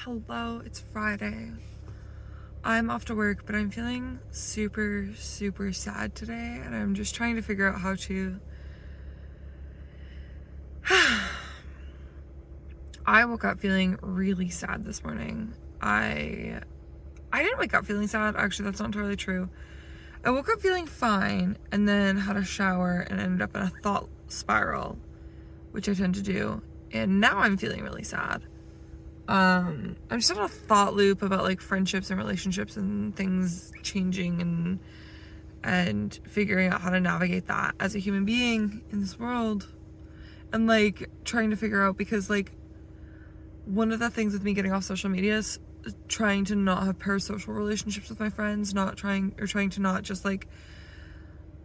Hello, it's Friday. I'm off to work, but I'm feeling super, super sad today, and I'm just trying to figure out how to... I woke up feeling really sad this morning. I didn't wake up feeling sad. Actually, that's not entirely true. I woke up feeling fine, and then had a shower and ended up in a thought spiral, which I tend to do, and now I'm feeling really sad. I'm just in a thought loop about like friendships and relationships and things changing and figuring out how to navigate that as a human being in this world, and like trying to figure out, because like one of the things with me getting off social media is trying to not have parasocial relationships with my friends, trying to not just like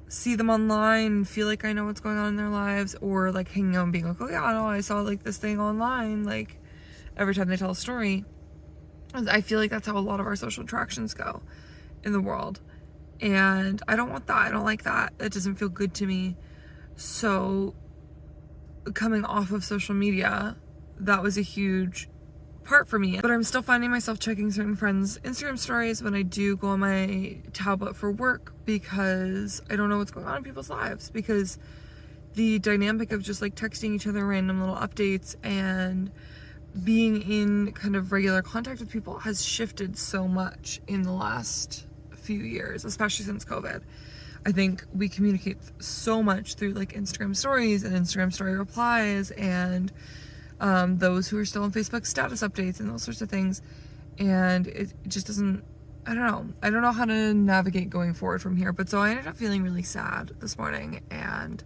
see them online and feel like I know what's going on in their lives, or like hanging out and being like, oh yeah, no, I saw like this thing online, like every time they tell a story. I feel like that's how a lot of our social interactions go in the world, and I don't want that. I don't like that. It doesn't feel good to me. So coming off of social media, that was a huge part for me, but I'm still finding myself checking certain friends' Instagram stories when I do go on my tablet for work, because I don't know what's going on in people's lives, because the dynamic of just like texting each other random little updates and being in kind of regular contact with people has shifted so much in the last few years, especially since COVID. I think we communicate so much through like Instagram stories and Instagram story replies, and those who are still on Facebook status updates and those sorts of things. And it just doesn't, I don't know how to navigate going forward from here. But so I ended up feeling really sad this morning, and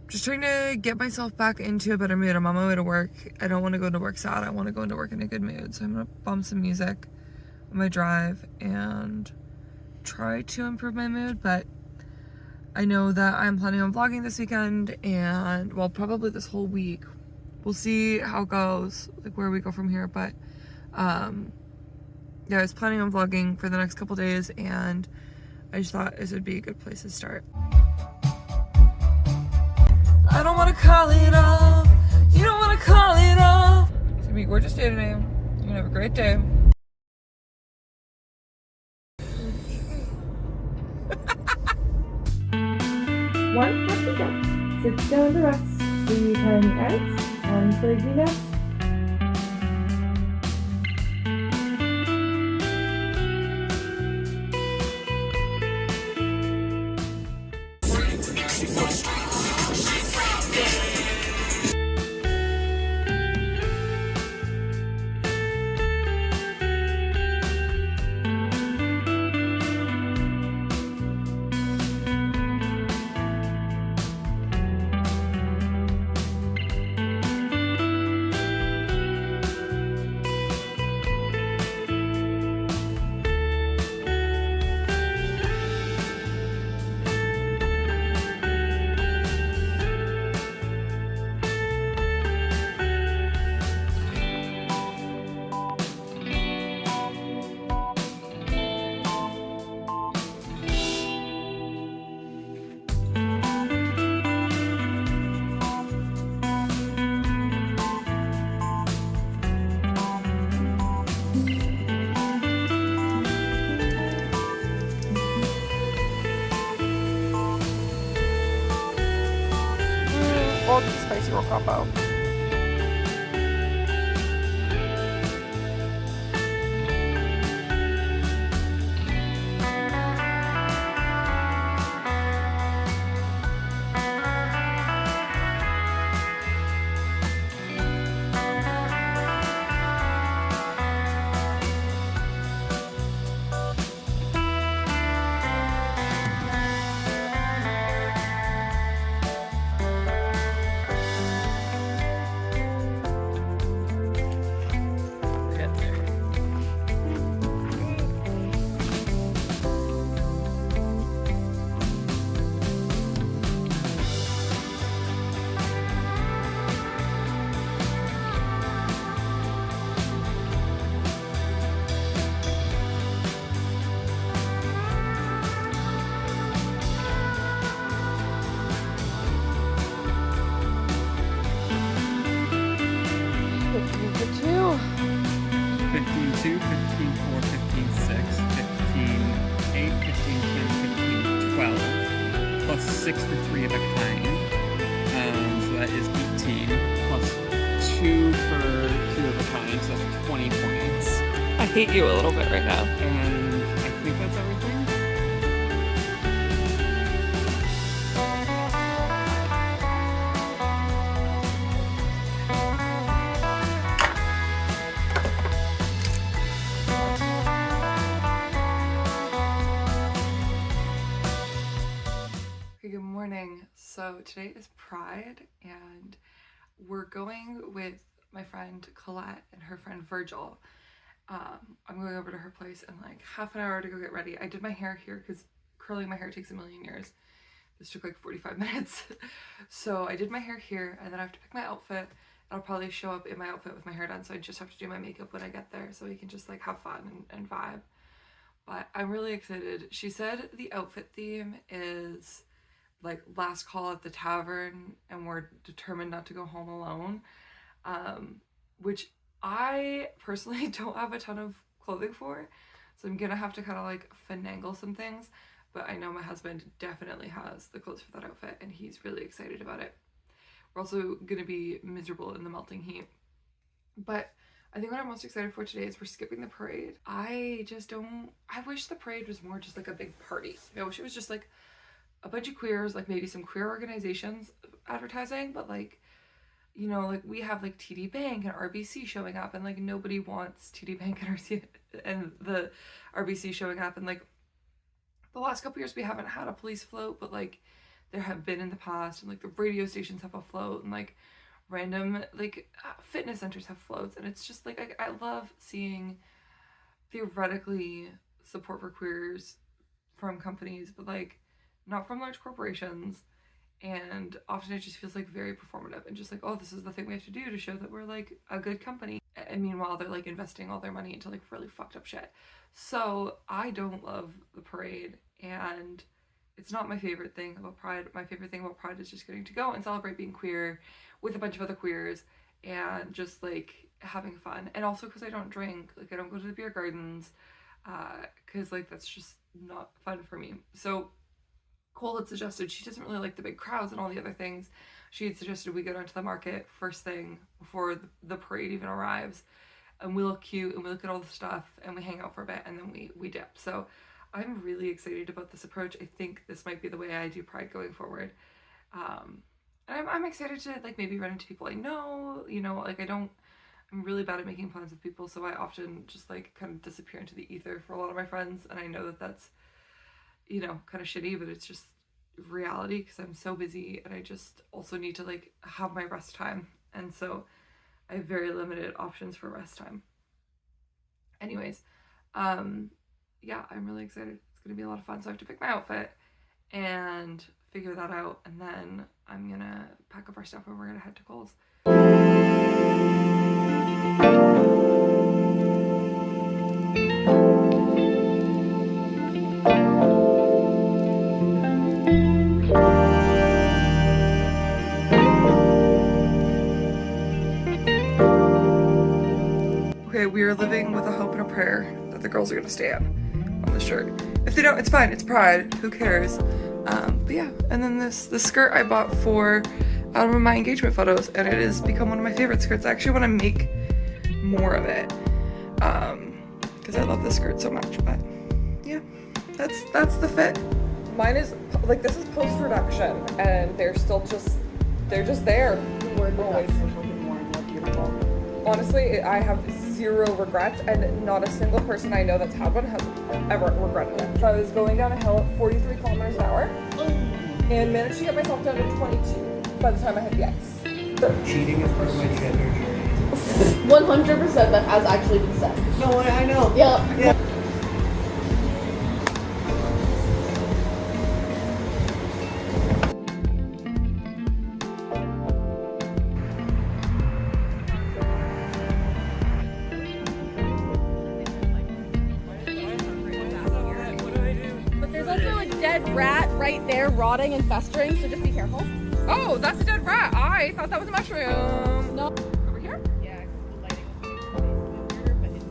just trying to get myself back into a better mood. I'm on my way to work. I don't want to go to work sad. I want to go into work in a good mood. So I'm going to bump some music on my drive and try to improve my mood. But I know that I'm planning on vlogging this weekend, and well, probably this whole week. We'll see how it goes, like where we go from here. But yeah, I was planning on vlogging for the next couple days, and I just thought this would be a good place to start. I don't want to call it off. You don't want to call it off. It's gonna be a gorgeous day today. You're gonna have a great day. One happy duck sits down to rest. 3 tiny eggs, 1 flaky nest. Bold and spicy roll combo. 15-2, 15-4, 15-6, 15-8, 15-10, 15-12, plus 6 for 3 of a kind. So that is 18, plus 2 for 2 of a kind, so that's 20 points. I hate you a little bit right now. And I think that's everything. Okay, good morning. So today is Pride, and we're going with my friend Colette and her friend Virgil. I'm going over to her place in like half an hour to go get ready. I did my hair here because curling my hair takes a million years. This took like 45 minutes. So I did my hair here, and then I have to pick my outfit. I'll probably show up in my outfit with my hair done, so I just have to do my makeup when I get there so we can just like have fun and vibe. But I'm really excited. She said the outfit theme is like last call at the tavern and we're determined not to go home alone, which I personally don't have a ton of clothing for, so I'm gonna have to kind of like finagle some things, but I know my husband definitely has the clothes for that outfit and he's really excited about it. We're also gonna be miserable in the melting heat, but I think what I'm most excited for today is we're skipping the parade. I wish the parade was more just like a big party. I wish it was just like a bunch of queers, like maybe some queer organizations advertising, but like, you know, like we have like TD Bank and RBC showing up, and like nobody wants TD Bank and the RBC showing up, and like the last couple years we haven't had a police float, but like there have been in the past, and like the radio stations have a float, and like random like fitness centers have floats, and it's just like I love seeing theoretically support for queers from companies, but like not from large corporations. And often it just feels like very performative and just like, oh, this is the thing we have to do to show that we're like a good company, and meanwhile they're like investing all their money into like really fucked up shit. So I don't love the parade, and it's not my favorite thing about Pride. My favorite thing about Pride is just getting to go and celebrate being queer with a bunch of other queers and just like having fun. And also because I don't drink, like I don't go to the beer gardens, because like that's just not fun for me. So Cole had suggested, she doesn't really like the big crowds and all the other things. She had suggested we go down to the market first thing before the parade even arrives, and we look cute and we look at all the stuff and we hang out for a bit and then we dip. So I'm really excited about this approach. I think this might be the way I do Pride going forward. And I'm excited to like maybe run into people I know, you know, like I'm really bad at making plans with people, so I often just like kind of disappear into the ether for a lot of my friends, and I know that that's, you know, kind of shitty, but it's just reality because I'm so busy, and I just also need to like have my rest time, and so I have very limited options for rest time. Anyways, yeah, I'm really excited. It's gonna be a lot of fun. So I have to pick my outfit and figure that out, and then I'm gonna pack up our stuff and we're gonna head to Kohl's. Okay, we are living with a hope and a prayer that the girls are gonna stand on the shirt. If they don't, it's fine. It's Pride. Who cares? But yeah, and then this skirt I bought for out of my engagement photos, and it has become one of my favorite skirts. I actually want to make more of it because I love this skirt so much. But yeah, that's the fit. Mine is like, this is post-production, and they're just there. Always. Honestly, I have zero regrets, and not a single person I know that's had one has ever regretted it. I was going down a hill at 43 kilometers an hour and managed to get myself down to 22 by the time I hit the ice. Cheating is part of my gender journey. 100% that has actually been said. No, I know. Yeah. Rat right there rotting and festering, so just be careful. Oh, that's a dead rat. I thought that was a mushroom. No. Over here? Yeah, the lighting was here, but it's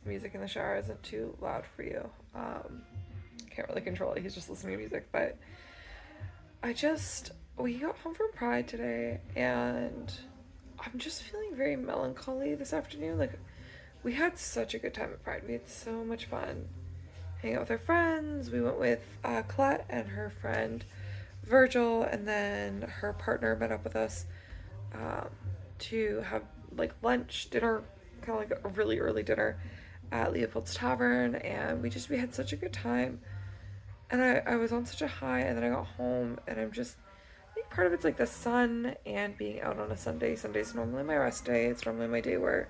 Music in the shower isn't too loud for you. Can't really control it. He's just listening to music, but we got home from Pride today, and I'm just feeling very melancholy this afternoon. Like, we had such a good time at Pride. We had so much fun hanging out with our friends. We went with Colette and her friend Virgil, and then her partner met up with us to have like lunch, dinner, kind of like a really early dinner at Leopold's Tavern, and we had such a good time, and I was on such a high, and then I got home, and I think part of it's like the sun and being out on a Sunday. Sunday's normally my rest day. It's normally my day where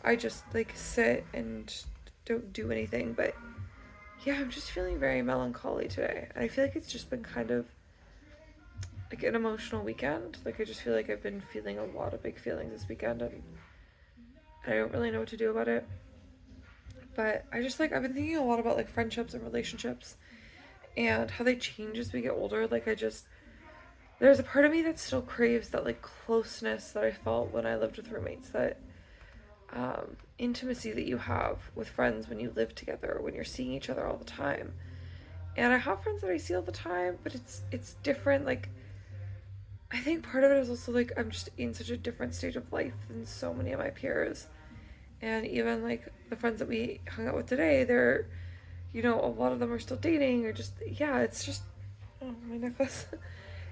I just like sit and don't do anything, but yeah, I'm just feeling very melancholy today, and I feel like it's just been kind of like an emotional weekend. Like, I just feel like I've been feeling a lot of big feelings this weekend, and I don't really know what to do about it. But I've been thinking a lot about like friendships and relationships and how they change as we get older. Like, there's a part of me that still craves that like closeness that I felt when I lived with roommates, that intimacy that you have with friends when you live together, when you're seeing each other all the time. And I have friends that I see all the time, but it's different. Like, I think part of it is also like I'm just in such a different stage of life than so many of my peers. And even like the friends that we hung out with today, they're, a lot of them are still dating, or just, it's just, oh, my necklace.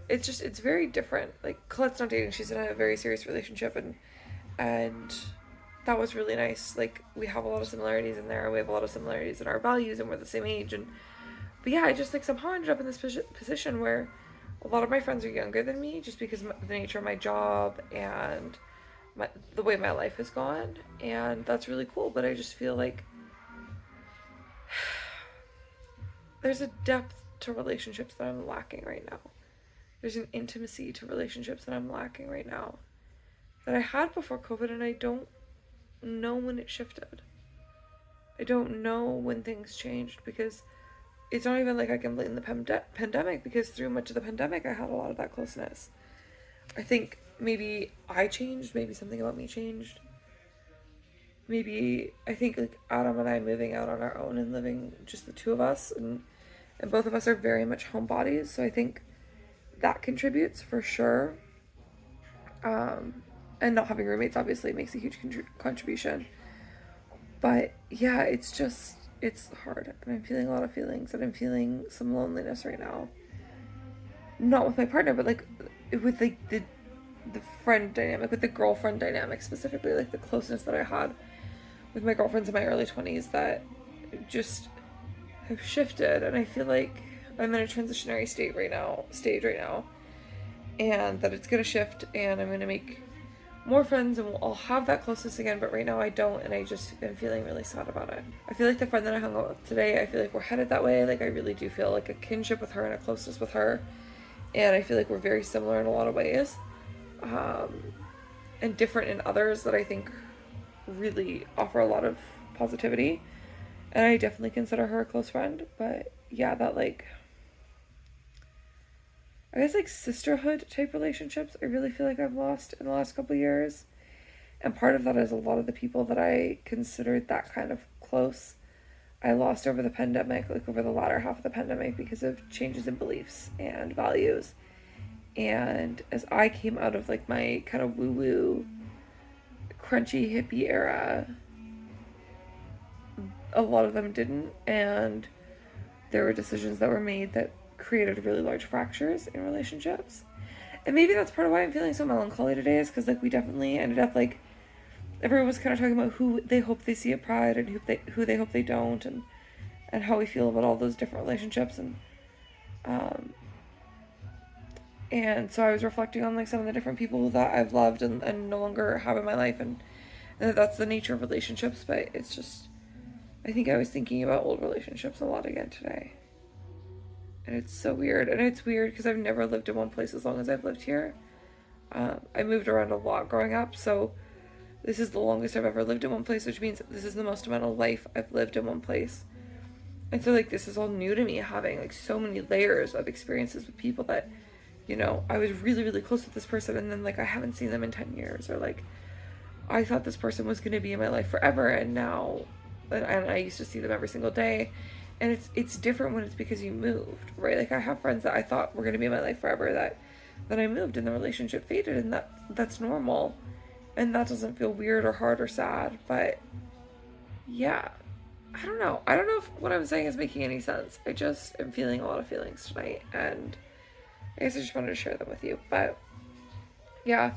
It's very different. Like, Colette's not dating, she's in a very serious relationship, and that was really nice. Like, we have a lot of similarities in there, and we have a lot of similarities in our values, and we're the same age, but yeah, I just like somehow ended up in this position where a lot of my friends are younger than me, just because of the nature of my job and the way my life has gone, and that's really cool. But I just feel like there's a depth to relationships that I'm lacking right now. There's an intimacy to relationships that I'm lacking right now that I had before COVID, and I don't know when it shifted. I don't know when things changed, because it's not even like I can blame the pandemic, because through much of the pandemic I had a lot of that closeness. I think maybe I changed, maybe something about me changed. Maybe I think like Adam and I moving out on our own and living just the two of us, and both of us are very much homebodies, so I think that contributes for sure. And not having roommates obviously makes a huge contribution. But yeah, it's hard, and I'm feeling a lot of feelings, and I'm feeling some loneliness right now. Not with my partner, but like with like the friend dynamic, with the girlfriend dynamic specifically, like the closeness that I had with my girlfriends in my early 20s that just have shifted, and I feel like I'm in a transitionary stage right now, and that it's gonna shift, and I'm gonna make more friends, and I'll have that closeness again, but right now I don't, and I just am feeling really sad about it. I feel like the friend that I hung out with today, I feel like we're headed that way. Like, I really do feel like a kinship with her and a closeness with her, and I feel like we're very similar in a lot of ways, and different in others that I think really offer a lot of positivity, and I definitely consider her a close friend. But yeah, that like, I guess like sisterhood type relationships, I really feel like I've lost in the last couple of years. And part of that is a lot of the people that I considered that kind of close, I lost over the pandemic, like over the latter half of the pandemic, because of changes in beliefs and values. And as I came out of like my kind of woo-woo, crunchy hippie era, a lot of them didn't, and there were decisions that were made that created really large fractures in relationships. And maybe that's part of why I'm feeling so melancholy today, is because like we definitely ended up like everyone was kind of talking about who they hope they see at Pride and who they hope they don't, and how we feel about all those different relationships, and so I was reflecting on like some of the different people that I've loved and no longer have in my life, and that's the nature of relationships. But it's just, I think I was thinking about old relationships a lot again today, and it's so weird. And it's weird because I've never lived in one place as long as I've lived here. I moved around a lot growing up, so this is the longest I've ever lived in one place, which means this is the most amount of life I've lived in one place. And so like this is all new to me, having like so many layers of experiences with people that, you know, I was really, really close with this person, and then like I haven't seen them in 10 years, or like I thought this person was going to be in my life forever, and now, and I used to see them every single day. And it's different when it's because you moved, right? Like I have friends that I thought were going to be in my life forever that then I moved and the relationship faded, and that's normal, and that doesn't feel weird or hard or sad. But yeah, I don't know if what I'm saying is making any sense. I just am feeling a lot of feelings tonight, and I guess I just wanted to share them with you. But yeah,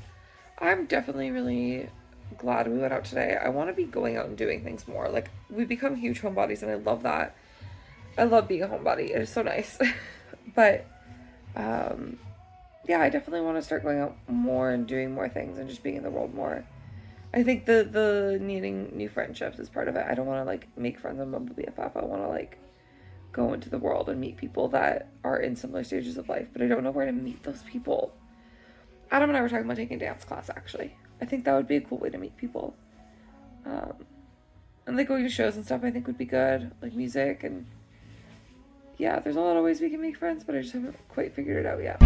I'm definitely really glad we went out today. I want to be going out and doing things more. Like, we become huge homebodies, and I love that. I love being a homebody. It is so nice. But yeah, I definitely want to start going out more and doing more things and just being in the world more. I think the needing new friendships is part of it. I don't want to like make friends and bumble BFF. I want to like go into the world and meet people that are in similar stages of life, but I don't know where to meet those people. Adam and I were talking about taking dance class, actually. I think that would be a cool way to meet people. And like going to shows and stuff I think would be good, like music, and yeah, there's a lot of ways we can make friends, but I just haven't quite figured it out yet.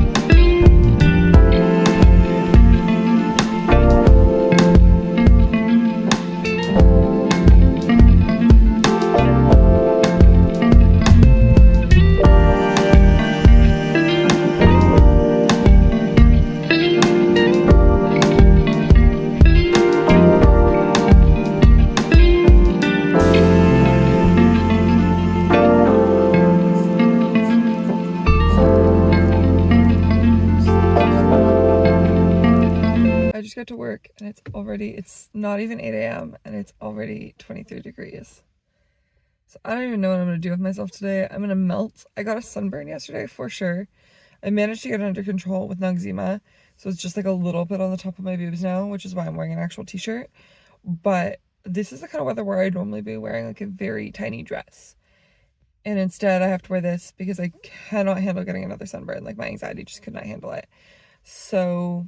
Got to work, and it's not even 8 a.m. and it's already 23 degrees. So I don't even know what I'm gonna do with myself today. I'm gonna melt. I got a sunburn yesterday for sure. I managed to get it under control with eczema, so it's just like a little bit on the top of my boobs now, which is why I'm wearing an actual t-shirt. But this is the kind of weather where I'd normally be wearing like a very tiny dress, and instead I have to wear this because I cannot handle getting another sunburn. Like, my anxiety just could not handle it. So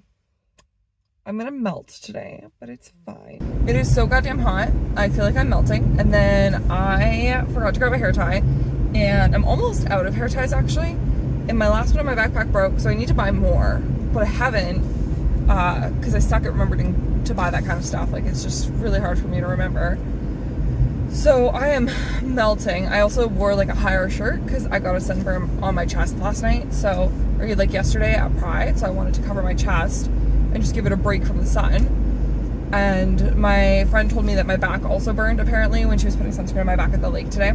I'm gonna melt today, but it's fine. It is so goddamn hot. I feel like I'm melting. And then I forgot to grab a hair tie, and I'm almost out of hair ties actually. And my last one in my backpack broke, so I need to buy more, but I haven't, because I suck at remembering to buy that kind of stuff. Like, it's just really hard for me to remember. So I am melting. I also wore like a higher shirt because I got a sunburn on my chest last night. So, or like yesterday at Pride. So I wanted to cover my chest and just give it a break from the sun. And my friend told me that my back also burned apparently when she was putting sunscreen on my back at the lake today.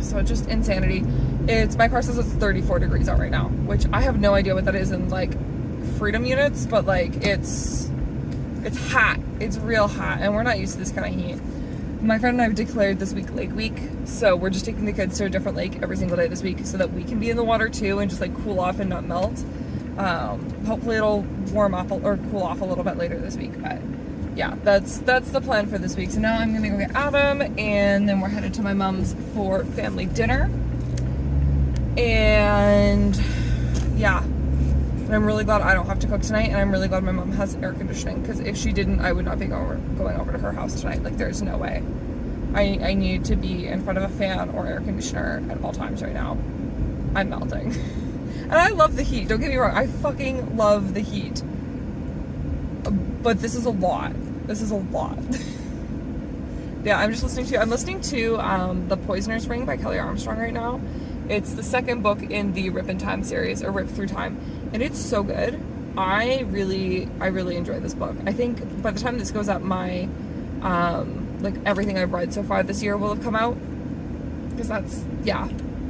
So just insanity. My car says it's 34 degrees out right now, which I have no idea what that is in like freedom units, but like it's hot. It's real hot, and we're not used to this kind of heat. My friend and I have declared this week Lake Week, so we're just taking the kids to a different lake every single day this week so that we can be in the water too and just like cool off and not melt. Hopefully it'll warm up or cool off a little bit later this week, but yeah, that's the plan for this week. So now I'm gonna go get Adam, and then we're headed to my mom's for family dinner. And yeah, and I'm really glad I don't have to cook tonight, and I'm really glad my mom has air conditioning, because if she didn't, I would not be going over to her house tonight. Like, there's no way. I need to be in front of a fan or air conditioner at all times right now. I'm melting. And I love the heat, don't get me wrong, I fucking love the heat. But this is a lot. This is a lot. Yeah, I'm listening to The Poisoner's Ring by Kelly Armstrong right now. It's the second book in the Rip in Time series, or Rip Through Time, and it's so good. I really enjoy this book. I think by the time this goes up, my like everything I've read so far this year will have come out, because that's, yeah,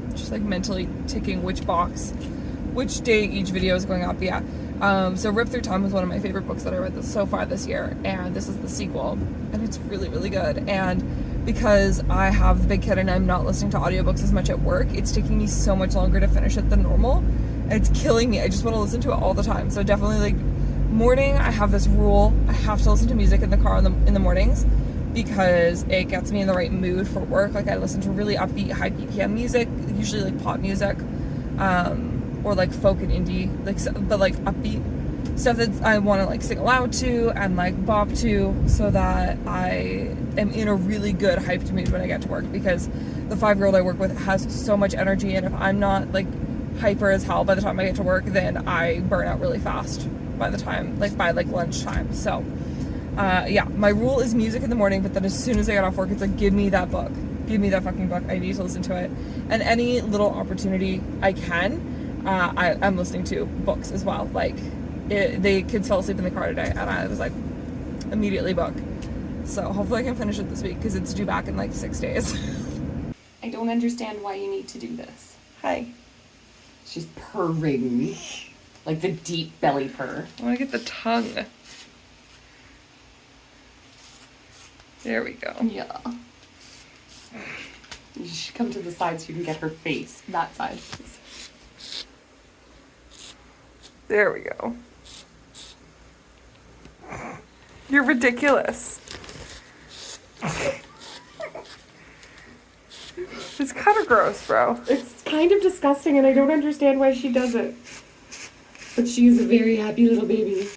just like mentally ticking which day each video is going up. Yeah, So Rip Through Time was one of my favorite books that I read so far this year, and this is the sequel, and it's really, really good. And because I have a big kid and I'm not listening to audiobooks as much at work, it's taking me so much longer to finish it than normal. It's killing me. I just want to listen to it all the time. So definitely, like, morning, I have this rule. I have to listen to music in the car in the mornings because it gets me in the right mood for work. Like, I listen to really upbeat, high BPM music, usually like pop music, or like folk and indie, but like upbeat stuff that I want to like sing aloud to and like bop to, so that I am in a really good hyped mood when I get to work, because the 5-year-old I work with has so much energy, and if I'm not like hyper as hell by the time I get to work, then I burn out really fast by lunchtime. So yeah, my rule is music in the morning, but then as soon as I get off work, it's like, give me that book, give me that fucking book, I need to listen to it. And any little opportunity I can, I'm listening to books as well. Like, the kids fell asleep in the car today, and I was like, immediately book. So hopefully I can finish it this week, because it's due back in like 6 days. I don't understand why you need to do this. Hi. She's purring. Like the deep belly purr. I want to get the tongue. There we go. Yeah. You should come to the side so you can get her face. That side. There we go. You're ridiculous. It's kind of gross, bro. It's kind of disgusting, and I don't understand why she does it. But she's a very happy little baby.